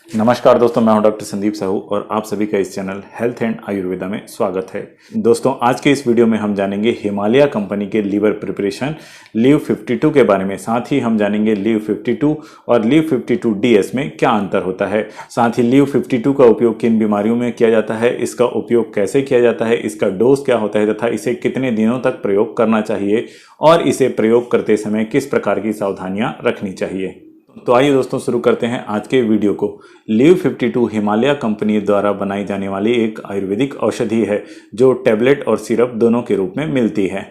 नमस्कार दोस्तों, मैं हूं डॉक्टर संदीप साहू और आप सभी का इस चैनल हेल्थ एंड आयुर्वेदा में स्वागत है। दोस्तों, आज के इस वीडियो में हम जानेंगे हिमालय कंपनी के लीवर प्रिपरेशन लीव 52 के बारे में। साथ ही हम जानेंगे लीव 52 और लीव 52 DS में क्या अंतर होता है। साथ ही लीव 52 का उपयोग किन बीमारियों में किया जाता है, इसका उपयोग कैसे किया जाता है, इसका डोज क्या होता है तथा इसे कितने दिनों तक प्रयोग करना चाहिए और इसे प्रयोग करते समय किस प्रकार की सावधानियां रखनी चाहिए। तो आइए दोस्तों, शुरू करते हैं आज के वीडियो को। लीव 52 हिमालय कंपनी द्वारा बनाई जाने वाली एक आयुर्वेदिक औषधि है जो टैबलेट और सिरप दोनों के रूप में मिलती है।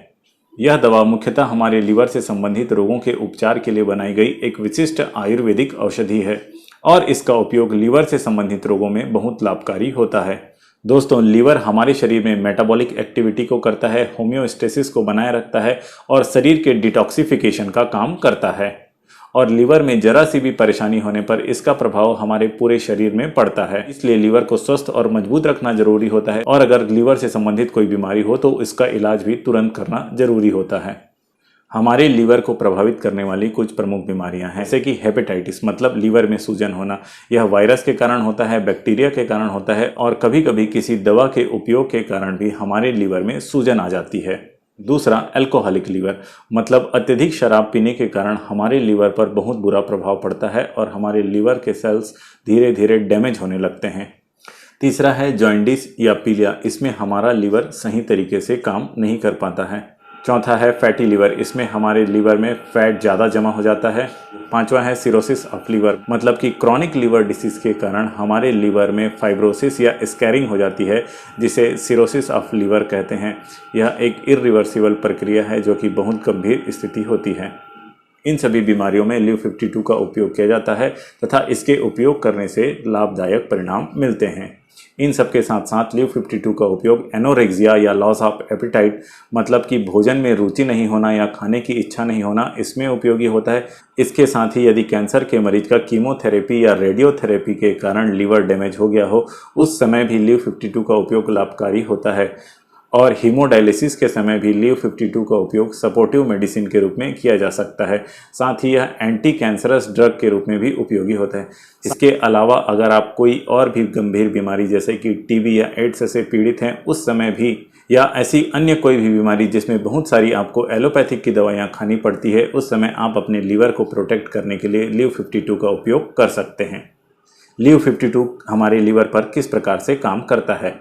यह दवा मुख्यतः हमारे लीवर से संबंधित रोगों के उपचार के लिए बनाई गई एक विशिष्ट आयुर्वेदिक औषधि है और इसका उपयोग लीवर से संबंधित रोगों में बहुत लाभकारी होता है। दोस्तों, लीवर हमारे शरीर में मेटाबॉलिक एक्टिविटी को करता है, होम्योस्टेसिस को बनाए रखता है और शरीर के डिटॉक्सिफिकेशन का काम करता है। और लीवर में जरा सी भी परेशानी होने पर इसका प्रभाव हमारे पूरे शरीर में पड़ता है। इसलिए लीवर को स्वस्थ और मजबूत रखना जरूरी होता है और अगर लीवर से संबंधित कोई बीमारी हो तो इसका इलाज भी तुरंत करना जरूरी होता है। हमारे लीवर को प्रभावित करने वाली कुछ प्रमुख बीमारियां हैं, जैसे कि हेपेटाइटिस मतलब लीवर में सूजन होना। यह वायरस के कारण होता है, बैक्टीरिया के कारण होता है और कभी कभी किसी दवा के उपयोग के कारण भी हमारे लीवर में सूजन आ जाती है। दूसरा, अल्कोहलिक लीवर मतलब अत्यधिक शराब पीने के कारण हमारे लीवर पर बहुत बुरा प्रभाव पड़ता है और हमारे लीवर के सेल्स धीरे धीरे डैमेज होने लगते हैं। तीसरा है जॉन्डिस या पीलिया, इसमें हमारा लीवर सही तरीके से काम नहीं कर पाता है। चौथा है फैटी लीवर, इसमें हमारे लीवर में फैट ज़्यादा जमा हो जाता है। पांचवा है सिरोसिस ऑफ लीवर मतलब कि क्रॉनिक लीवर डिसीज के कारण हमारे लीवर में फाइब्रोसिस या स्कैरिंग हो जाती है, जिसे सिरोसिस ऑफ लीवर कहते हैं। यह एक इरिवर्सिबल प्रक्रिया है जो कि बहुत गंभीर स्थिति होती है। इन सभी बीमारियों में लीव 52 का उपयोग किया जाता है तथा इसके उपयोग करने से लाभदायक परिणाम मिलते हैं। इन सबके साथ साथ लीव 52 का उपयोग एनोरेक्सिया या लॉस ऑफ एपेटाइट मतलब कि भोजन में रुचि नहीं होना या खाने की इच्छा नहीं होना, इसमें उपयोगी होता है। इसके साथ ही यदि कैंसर के मरीज का कीमोथेरेपी या रेडियोथेरेपी के कारण लीवर डैमेज हो गया हो, उस समय भी लीव 52 का उपयोग लाभकारी होता है। और हीमोडायलिसिस के समय भी लीव 52 का उपयोग सपोर्टिव मेडिसिन के रूप में किया जा सकता है। साथ ही यह एंटी कैंसरस ड्रग के रूप में भी उपयोगी होता है। इसके अलावा अगर आप कोई और भी गंभीर बीमारी जैसे कि टीबी या एड्स से पीड़ित हैं, उस समय भी या ऐसी अन्य कोई भी बीमारी जिसमें बहुत सारी आपको एलोपैथिक की दवाइयाँ खानी पड़ती है, उस समय आप अपने लीवर को प्रोटेक्ट करने के लिए लीव 52 का उपयोग कर सकते हैं। लीव 52 हमारे लीवर पर किस प्रकार से काम करता है।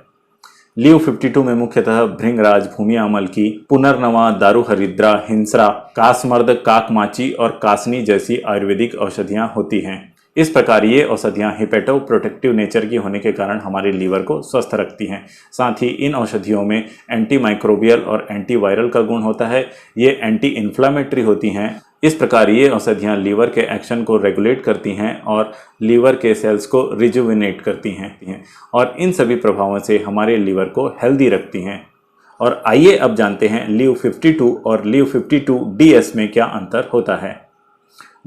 लीव 52 में मुख्यतः भृंगराज, भूमि अमल की, पुनर्नवा, दारू हरिद्रा, हिंसरा, कासमर्द, काकमाची और कासनी जैसी आयुर्वेदिक औषधियां होती हैं। इस प्रकार ये औषधियां हिपेटो प्रोटेक्टिव नेचर की होने के कारण हमारे लीवर को स्वस्थ रखती हैं। साथ ही इन औषधियों में एंटी माइक्रोबियल और एंटी वायरल का गुण होता है। ये एंटी इन्फ्लामेटरी होती हैं। इस प्रकार ये औषधियां लीवर के एक्शन को रेगुलेट करती हैं और लीवर के सेल्स को रिजुविनेट करती हैं और इन सभी प्रभावों से हमारे लीवर को हेल्दी रखती हैं। और आइए अब जानते हैं लीव 52 और लीव 52 DS में क्या अंतर होता है।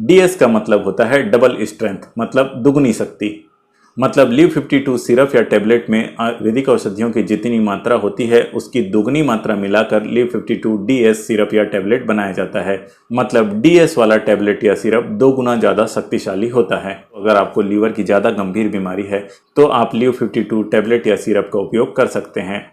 DS का मतलब होता है डबल स्ट्रेंथ मतलब दुगनी शक्ति। मतलब लीव 52 सिरप या टेबलेट में आयुर्वेदिक औषधियों की जितनी मात्रा होती है उसकी दुगनी मात्रा मिलाकर लीव 52 DS सिरप या टेबलेट बनाया जाता है। मतलब DS वाला टेबलेट या सिरप 2 गुना ज़्यादा शक्तिशाली होता है। अगर आपको लीवर की ज़्यादा गंभीर बीमारी है तो आप लीव 52 टेबलेट या सिरप का उपयोग कर सकते हैं,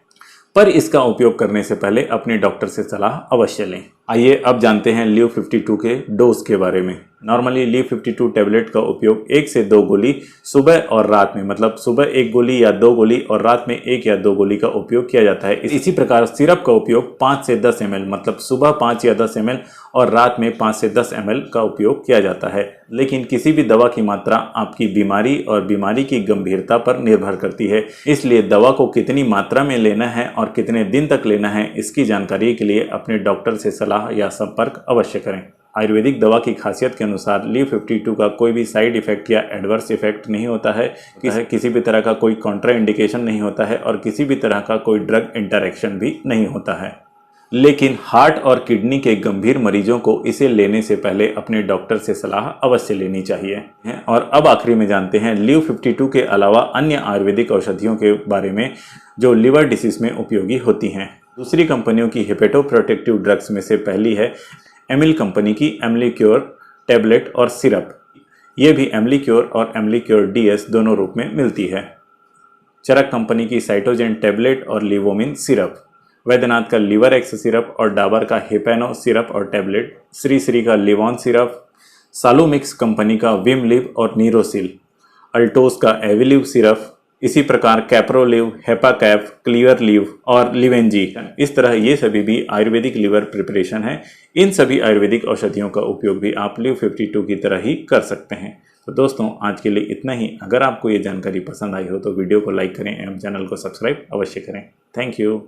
पर इसका उपयोग करने से पहले अपने डॉक्टर से सलाह अवश्य लें। आइए अब जानते हैं लीव 52 के डोज के बारे में। नॉर्मली लीव 52 टेबलेट का उपयोग 1 से 2 गोली सुबह और रात में मतलब सुबह 1 गोली या 2 गोली और रात में 1 या 2 गोली का उपयोग किया जाता है। इसी प्रकार सिरप का उपयोग 5 से 10 ml मतलब सुबह 5 या 10 ml और रात में 5 से 10 ml का उपयोग किया जाता है। लेकिन किसी भी दवा की मात्रा आपकी बीमारी और बीमारी की गंभीरता पर निर्भर करती है, इसलिए दवा को कितनी मात्रा में लेना है और कितने दिन तक लेना है, इसकी जानकारी के लिए अपने डॉक्टर से सलाह या संपर्क अवश्य करें। आयुर्वेदिक दवा की खासियत के अनुसार लीव 52 का कोई भी साइड इफेक्ट या एडवर्स इफेक्ट नहीं होता है, किसी भी तरह का कोई कॉन्ट्रा इंडिकेशन नहीं होता है और किसी भी तरह का कोई ड्रग इंटरेक्शन भी नहीं होता है। लेकिन हार्ट और किडनी के गंभीर मरीजों को इसे लेने से पहले अपने डॉक्टर से सलाह अवश्य लेनी चाहिए। और अब आखिरी में जानते हैं लीव 52 के अलावा अन्य आयुर्वेदिक औषधियों के बारे में जो लिवर डिसीज में उपयोगी होती हैं। दूसरी कंपनियों की हिपेटो प्रोटेक्टिव ड्रग्स में से पहली है एमिल कंपनी की एमिलिक्योर टैबलेट और सिरप। ये भी एम्लीक्योर और एम्लीक्योर DS दोनों रूप में मिलती है। चरक कंपनी की साइटोजेन टैबलेट और लिवोमिन सिरप, वैद्यनाथ का लीवर एक्स सिरप और डाबर का हेपेनो सिरप और टैबलेट, श्री श्री का लिवॉन सिरप, सालूमिक्स कंपनी का विम लिव और नीरोसिल, अल्टोस का एविलिव सिरप, इसी प्रकार कैप्रोलिव, हेपाकैप, क्लियर लिव और लिवेंजी। इस तरह ये सभी भी आयुर्वेदिक लीवर प्रिपरेशन है। इन सभी आयुर्वेदिक औषधियों का उपयोग भी आप लिव 52 की तरह ही कर सकते हैं। तो दोस्तों आज के लिए इतना ही। अगर आपको ये जानकारी पसंद आई हो तो वीडियो को लाइक करें एवं चैनल को सब्सक्राइब अवश्य करें। Thank you.